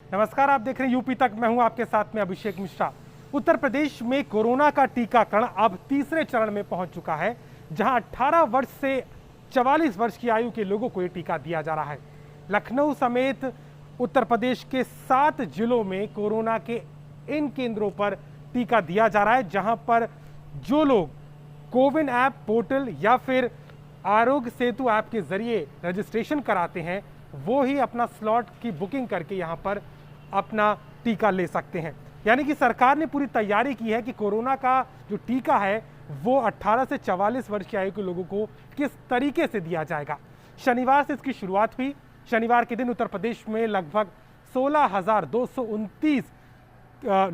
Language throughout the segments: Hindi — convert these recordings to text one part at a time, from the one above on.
नमस्कार, आप देख रहे हैं यूपी तक। मैं हूं आपके साथ में अभिषेक मिश्रा। उत्तर प्रदेश में कोरोना का टीकाकरण अब तीसरे चरण में पहुंच चुका है, जहां 18 वर्ष से 44 वर्ष की आयु के लोगों को यह टीका दिया जा रहा है। लखनऊ समेत उत्तर प्रदेश के 7 जिलों में कोरोना के इन केंद्रों पर टीका दिया जा रहा है, जहां पर जो लोग कोविन ऐप पोर्टल या फिर आरोग्य सेतु ऐप के जरिए रजिस्ट्रेशन कराते हैं, वो ही अपना स्लॉट की बुकिंग करके यहां पर अपना टीका ले सकते हैं। यानी कि सरकार ने पूरी तैयारी की है कि कोरोना का जो टीका है वो 18 से 44 वर्ष की आयु के लोगों को किस तरीके से दिया जाएगा। शनिवार से इसकी शुरुआत हुई। शनिवार के दिन उत्तर प्रदेश में लगभग 16,229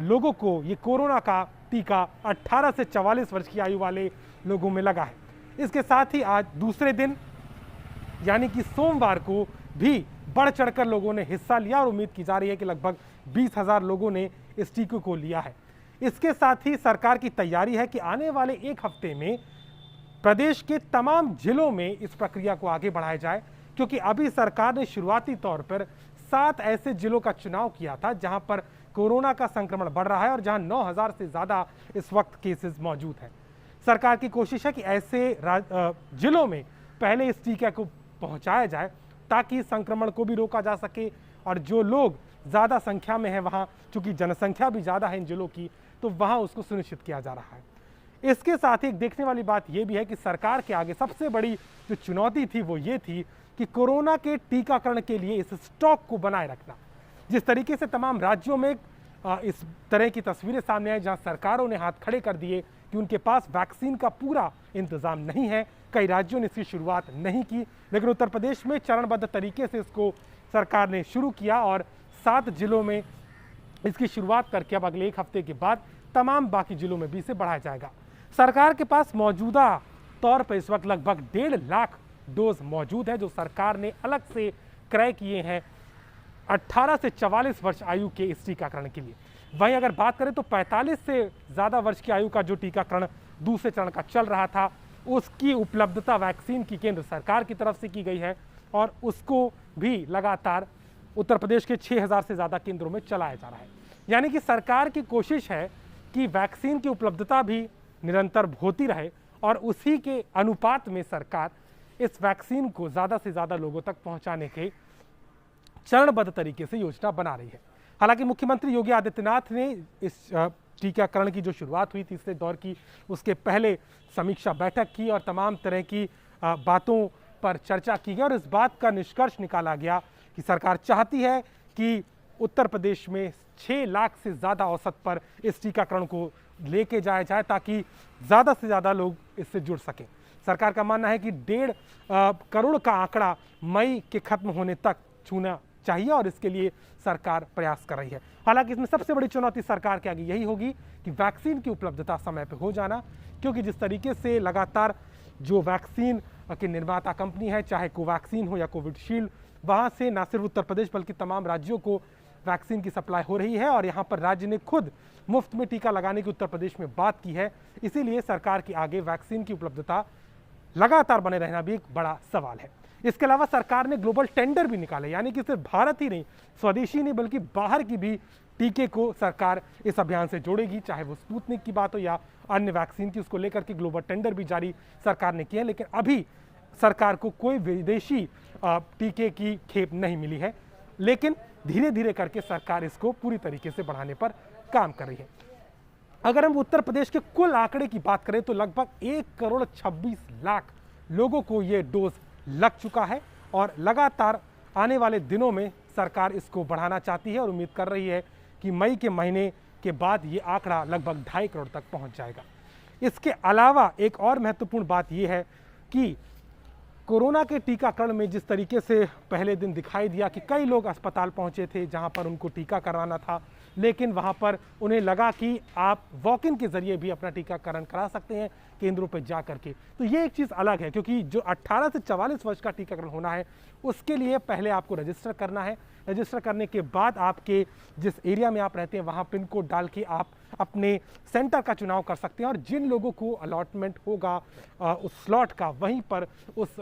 लोगों को ये कोरोना का टीका 18 से 44 वर्ष की आयु वाले लोगों में लगा है। इसके साथ ही आज दूसरे दिन यानी कि सोमवार को भी बढ़ चढ़कर लोगों ने हिस्सा लिया और उम्मीद की जा रही है कि लगभग 20,000 लोगों ने इस टीके को लिया है। इसके साथ ही सरकार की तैयारी है कि आने वाले एक हफ्ते में प्रदेश के तमाम जिलों में इस प्रक्रिया को आगे बढ़ाया जाए, क्योंकि अभी सरकार ने शुरुआती तौर पर 7 ऐसे जिलों का चुनाव किया था जहां पर कोरोना का संक्रमण बढ़ रहा है और जहां 9,000 से ज्यादा इस वक्त केसेस मौजूद हैं। सरकार की कोशिश है कि ऐसे जिलों में पहले इस टीके को पहुंचाया जाए ताकि संक्रमण को भी रोका जा सके, और जो लोग ज़्यादा संख्या में हैं वहाँ, चूंकि जनसंख्या भी ज़्यादा है इन जिलों की, तो वहाँ उसको सुनिश्चित किया जा रहा है। इसके साथ ही एक देखने वाली बात यह भी है कि सरकार के आगे सबसे बड़ी जो चुनौती थी वो ये थी कि कोरोना के टीकाकरण के लिए इस स्टॉक को बनाए रखना। जिस तरीके से तमाम राज्यों में इस तरह की तस्वीरें सामने आई जहां सरकारों ने हाथ खड़े कर दिए कि उनके पास वैक्सीन का पूरा इंतजाम नहीं है, कई राज्यों ने इसकी शुरुआत नहीं की, लेकिन उत्तर प्रदेश में चरणबद्ध तरीके से इसको सरकार ने शुरू किया और 7 जिलों में इसकी शुरुआत करके अब अगले एक हफ्ते के बाद तमाम बाकी जिलों में भी इसे बढ़ाया जाएगा। सरकार के पास मौजूदा तौर पर इस वक्त लगभग 1.5 लाख डोज मौजूद है, जो सरकार ने अलग से क्रय किए हैं 18 से 44 वर्ष आयु के इस टीकाकरण के लिए। वहीं अगर बात करें तो 45 से ज़्यादा वर्ष की आयु का जो टीकाकरण दूसरे चरण का चल रहा था, उसकी उपलब्धता वैक्सीन की केंद्र सरकार की तरफ से की गई है और उसको भी लगातार उत्तर प्रदेश के 6,000 से ज़्यादा केंद्रों में चलाया जा रहा है। यानी कि सरकार की कोशिश है कि वैक्सीन की उपलब्धता भी निरंतर होती रहे और उसी के अनुपात में सरकार इस वैक्सीन को ज़्यादा से ज़्यादा लोगों तक पहुँचाने के चरणबद्ध तरीके से योजना बना रही है। हालांकि मुख्यमंत्री योगी आदित्यनाथ ने इस टीकाकरण की जो शुरुआत हुई तीसरे दौर की, उसके पहले समीक्षा बैठक की और तमाम तरह की बातों पर चर्चा की गई और इस बात का निष्कर्ष निकाला गया कि सरकार चाहती है कि उत्तर प्रदेश में 6 लाख से ज़्यादा औसत पर इस टीकाकरण को लेके जाया जाए ताकि ज़्यादा से ज़्यादा लोग इससे जुड़ सकें। सरकार का मानना है कि 1.5 करोड़ का आंकड़ा मई के खत्म होने तक छूना चाहिए और इसके लिए सरकार प्रयास कर रही है। हालांकि इसमें सबसे बड़ी चुनौती सरकार के आगे यही होगी कि वैक्सीन की उपलब्धता समय पर हो जाना, क्योंकि जिस तरीके से लगातार जो वैक्सीन की निर्माता कंपनी है, चाहे कोवैक्सीन हो या कोविशील्ड, वहाँ से न सिर्फ उत्तर प्रदेश बल्कि तमाम राज्यों को वैक्सीन की सप्लाई हो रही है और यहाँ पर राज्य ने खुद मुफ्त में टीका लगाने की उत्तर प्रदेश में बात की है। इसीलिए सरकार के आगे वैक्सीन की उपलब्धता लगातार बने रहना भी एक बड़ा सवाल है। इसके अलावा सरकार ने ग्लोबल टेंडर भी निकाले, यानी कि सिर्फ भारत ही नहीं, स्वदेशी नहीं बल्कि बाहर की भी टीके को सरकार इस अभियान से जोड़ेगी, चाहे वो स्पुतनिक की बात हो या अन्य वैक्सीन की। उसको लेकर के ग्लोबल टेंडर भी जारी सरकार ने किए हैं, लेकिन अभी सरकार को कोई विदेशी टीके की खेप नहीं मिली है, लेकिन धीरे धीरे करके सरकार इसको पूरी तरीके से बढ़ाने पर काम कर रही है। अगर हम उत्तर प्रदेश के कुल आंकड़े की बात करें तो लगभग 1 करोड़ 26 लाख लोगों को ये डोज लग चुका है और लगातार आने वाले दिनों में सरकार इसको बढ़ाना चाहती है और उम्मीद कर रही है कि मई के महीने के बाद ये आंकड़ा लगभग 2.5 करोड़ तक पहुंच जाएगा। इसके अलावा एक और महत्वपूर्ण बात यह है कि कोरोना के टीकाकरण में जिस तरीके से पहले दिन दिखाई दिया कि कई लोग अस्पताल पहुंचे थे जहां पर उनको टीका करवाना था, लेकिन वहां पर उन्हें लगा कि आप वॉक इन के जरिए भी अपना टीकाकरण करा सकते हैं केंद्रों पर जा करके। तो ये एक चीज़ अलग है, क्योंकि जो 18 से 44 वर्ष का टीकाकरण होना है उसके लिए पहले आपको रजिस्टर करना है। रजिस्टर करने के बाद आपके जिस एरिया में आप रहते हैं वहाँ पिन कोड डाल के आप अपने सेंटर का चुनाव कर सकते हैं और जिन लोगों को अलॉटमेंट होगा उस स्लॉट का, वहीं पर उस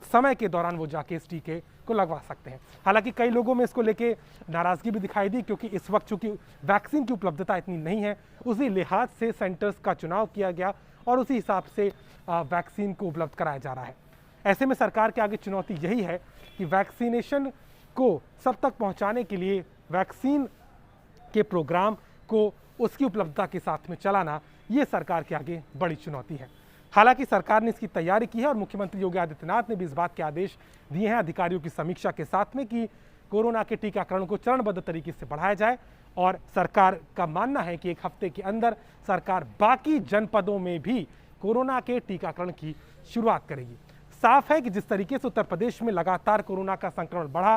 समय के दौरान वो जाके इस टीके को लगवा सकते हैं। हालांकि कई लोगों में इसको लेके नाराज़गी भी दिखाई दी, क्योंकि इस वक्त चूंकि वैक्सीन की उपलब्धता इतनी नहीं है, उसी लिहाज से सेंटर्स का चुनाव किया गया और उसी हिसाब से वैक्सीन को उपलब्ध कराया जा रहा है। ऐसे में सरकार के आगे चुनौती यही है कि वैक्सीनेशन को सब तक पहुंचाने के लिए वैक्सीन के प्रोग्राम को उसकी उपलब्धता के साथ में चलाना, ये सरकार के आगे बड़ी चुनौती है। हालांकि सरकार ने इसकी तैयारी की है और मुख्यमंत्री योगी आदित्यनाथ ने भी इस बात के आदेश दिए हैं अधिकारियों की समीक्षा के साथ में कि कोरोना के टीकाकरण को चरणबद्ध तरीके से बढ़ाया जाए, और सरकार का मानना है कि एक हफ्ते के अंदर सरकार बाकी जनपदों में भी कोरोना के टीकाकरण की शुरुआत करेगी। साफ है कि जिस तरीके से उत्तर प्रदेश में लगातार कोरोना का संक्रमण बढ़ा,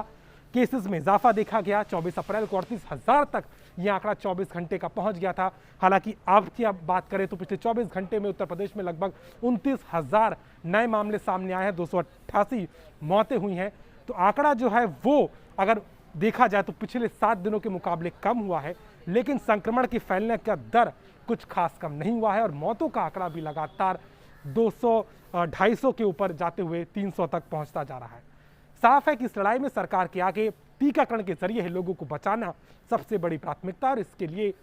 केसेस में इजाफा देखा गया, 24 अप्रैल को 38,000 तक यह आंकड़ा 24 घंटे का पहुंच गया था। हालांकि अब की बात करें तो पिछले 24 घंटे में उत्तर प्रदेश में लगभग 29,000 नए मामले सामने आए हैं, 288 मौतें हुई हैं। तो आंकड़ा जो है वो अगर देखा जाए तो पिछले 7 दिनों के मुकाबले कम हुआ है, लेकिन संक्रमण के फैलने का दर कुछ खास कम नहीं हुआ है और मौतों का आंकड़ा भी लगातार 200-250 के ऊपर जाते हुए 300 तक पहुंचता जा रहा है। साफ है कि इस लड़ाई में सरकार के आगे टीकाकरण के जरिए लोगों को बचाना सबसे बड़ी प्राथमिकता, और इसके लिए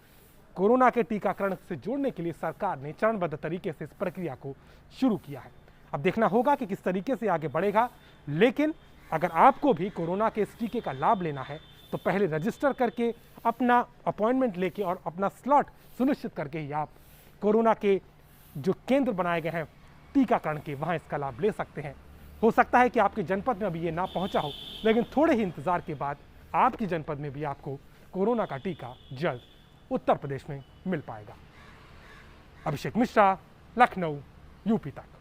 कोरोना के टीकाकरण से जोड़ने के लिए सरकार ने चरणबद्ध तरीके से इस प्रक्रिया को शुरू किया है। अब देखना होगा कि किस तरीके से आगे बढ़ेगा, लेकिन अगर आपको भी कोरोना के इस टीके का लाभ लेना है तो पहले रजिस्टर करके अपना अपॉइंटमेंट लेके और अपना स्लॉट सुनिश्चित करके ही आप कोरोना के जो केंद्र बनाए गए हैं टीकाकरण के, वहां इसका लाभ ले सकते हैं। हो सकता है कि आपके जनपद में अभी ये ना पहुंचा हो, लेकिन थोड़े ही इंतजार के बाद आपकी जनपद में भी आपको कोरोना का टीका जल्द उत्तर प्रदेश में मिल पाएगा। अभिषेक मिश्रा, लखनऊ, यूपी तक।